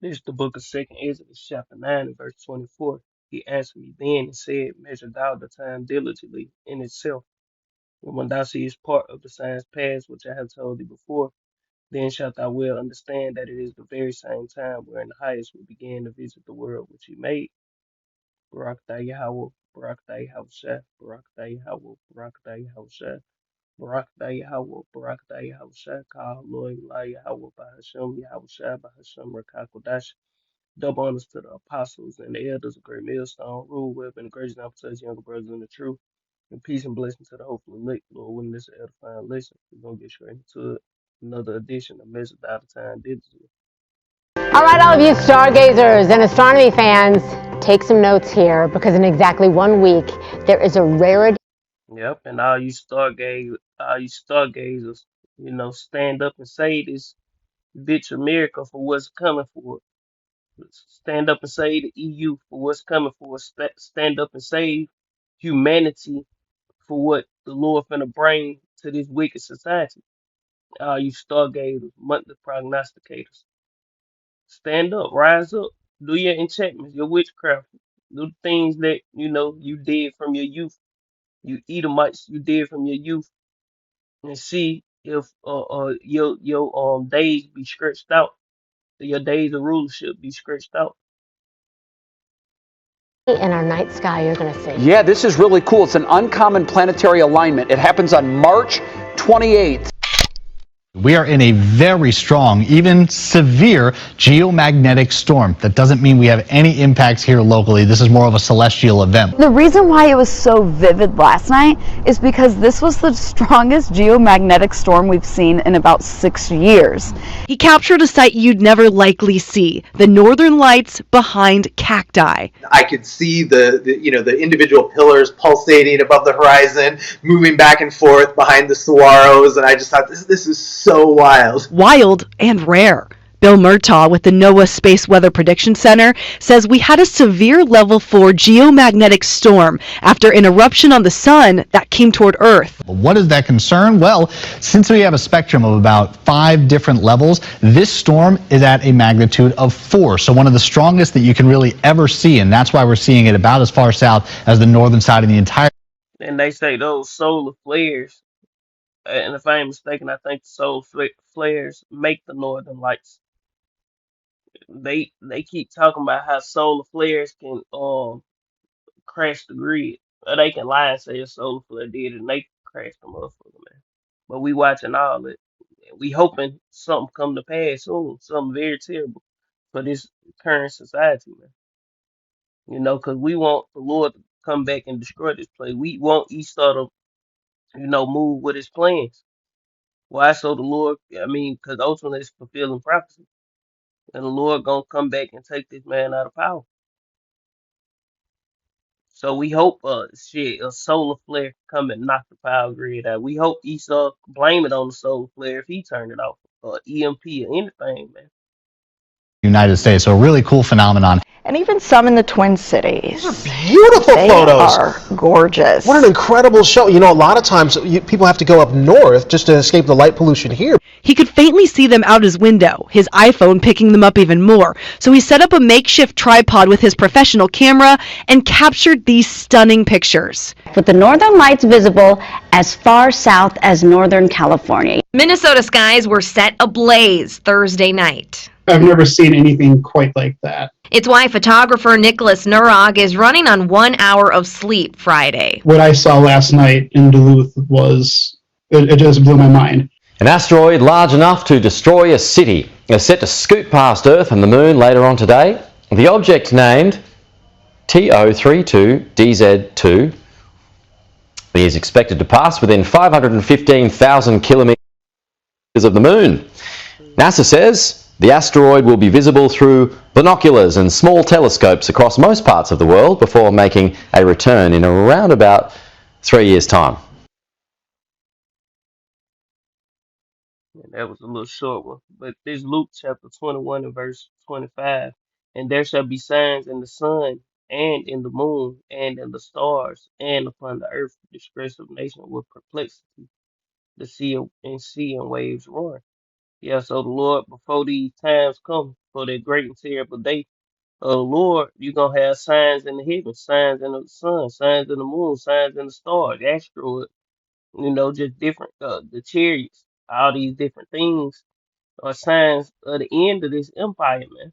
This is the book of Second Ezra, chapter 9 and verse 24. He answered me then and said, Measure thou the time diligently in itself. And when thou seest part of the signs past which I have told thee before, then shalt thou well understand that it is the very same time wherein the highest will begin to visit the world which he made. Barak thy Yahweh, Barak thy Yahweh, Barak thy Yahweh, Barak thy Yahweh, Barak thy Yahweh, Barak thy Yahweh, Kah Lord Yahweh, Bahashem Yahweh, Bahashem Rakakodash. Double honors to the apostles and the elders of Great Millstone. Rule well and grace and to us younger brothers in the truth. And peace and blessing to the hopeful elect. Lord, when this edifying lesson, we're going to get straight into it. Another edition of Message Out of Time Digital. All right, all of you stargazers and astronomy fans, take some notes here because in exactly 1 week, there is a rarity. Yep, and all you stargazers, stand up and say this bitch America for what's coming for it. Stand up and say the EU for what's coming for us. Stand up and save humanity for what the Lord finna bring to this wicked society. All you stargazers, monthly prognosticators, stand up, rise up, do your enchantments, your witchcraft, do the things that you did from your youth, you Edomites you did from your youth, and see if your days be stretched out, your days of rulership be stretched out. In our night sky, you're going to see. Yeah, this is really cool. It's an uncommon planetary alignment. It happens on March 28th. We are in a very strong, even severe geomagnetic storm. That doesn't mean we have any impacts here locally. This is more of a celestial event. The reason why it was so vivid last night is because this was the strongest geomagnetic storm we've seen in about 6 years. He captured a sight you'd never likely see, the northern lights behind cacti. I could see the individual pillars pulsating above the horizon, moving back and forth behind the saguaros, and I just thought this is so wild. Wild and rare. Bill Murtaugh with the NOAA Space Weather Prediction Center says we had a severe level 4 geomagnetic storm after an eruption on the sun that came toward Earth. What is that concern? Well, since we have a spectrum of about 5 different levels, this storm is at a magnitude of 4. So one of the strongest that you can really ever see, and that's why we're seeing it about as far south as the northern side of the entire. And they say those solar flares, and if I ain't mistaken, I think the flares make the northern lights. They keep talking about how solar flares can crash the grid. Or they can lie and say a solar flare did it and they crashed the motherfucker, man. But we watching all it. We hoping something come to pass soon, something very terrible for this current society, man. 'Cause we want the Lord to come back and destroy this place. We want Esau to, move with his plans. Why? So the Lord, I mean, because ultimately it's fulfilling prophecy. And the Lord gonna come back and take this man out of power. So we hope a solar flare come and knock the power grid out. We hope Esau blame it on the solar flare if he turned it off, or EMP or anything, man. United States. So a really cool phenomenon. And even some in the Twin Cities. Those are beautiful They photos. are gorgeous. What an incredible show. A lot of times people have to go up north just to escape the light pollution here. He could faintly see them out his window, his iPhone picking them up even more. So he set up a makeshift tripod with his professional camera and captured these stunning pictures. With the northern lights visible as far south as Northern California. Minnesota skies were set ablaze Thursday night. I've never seen anything quite like that. It's why photographer Nicholas Nurog is running on 1 hour of sleep Friday. What I saw last night in Duluth it just blew my mind. An asteroid large enough to destroy a city is set to scoot past Earth and the Moon later on today. The object named TO32DZ2 is expected to pass within 515,000 kilometers of the Moon. NASA says the asteroid will be visible through binoculars and small telescopes across most parts of the world before making a return in around about 3 years' time. And that was a little short one. But this Luke chapter 21 and verse 25. And there shall be signs in the sun and in the moon and in the stars and upon the earth, distress of nation with perplexity, the sea and waves roaring. Yeah, so the Lord, before these times come, for that great and terrible day of the Lord. You're gonna have signs in the heavens, signs in the sun, signs in the moon, signs in the stars, asteroids, just different the chariots, all these different things are signs of the end of this empire, man.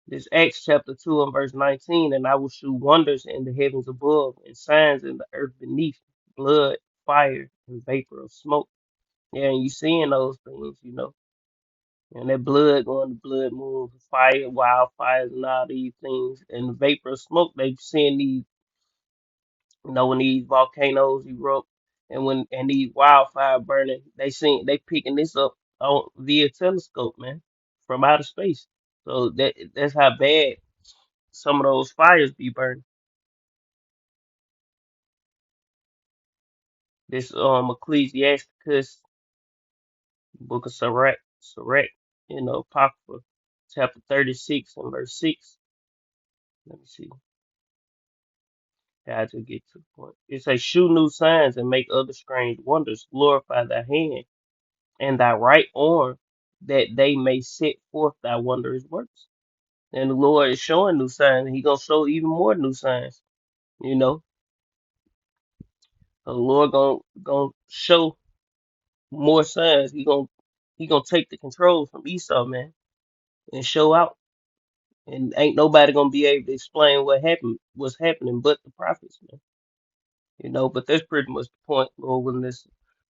This Acts chapter 2 and verse 19, and I will shew wonders in the heavens above and signs in the earth beneath, blood, fire, and vapor of smoke. Yeah, and you seeing those things. And that blood going to blood moon, fire, wildfires, and all these things. And the vapor of smoke, they seeing these, when these volcanoes erupt and these wildfire burning, they picking this up on via telescope, man, from outer space. So that's how bad some of those fires be burning. This Ecclesiasticus, book of Sirach, Apocrypha, chapter 36 and verse 6. Let me see. I just get to the point. It says, shew new signs and make other strange wonders. Glorify thy hand and thy right arm, that they may set forth thy wondrous works. And the Lord is showing new signs, and He gonna show even more new signs. You know, the Lord gonna show more signs. He gonna take the control from Esau, man, and show out. And ain't nobody gonna be able to explain what's happening, but the prophets, man. But that's pretty much the point, Lord. When this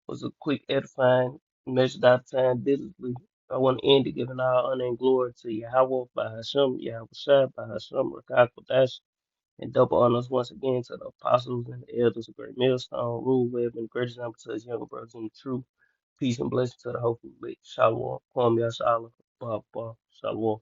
was a quick edifying message out of time diligently, I want to end it giving all honor and glory to Yahweh by Hashem, Yahweh Shai by Hashem, Rakah Kodash, and double honors once again to the apostles and the elders of Great Millstone, Rule Web, and great example to his younger brothers in the truth. Peace and blessings to the hopeful elect. Shalom. Kwam Yashala. Shalom.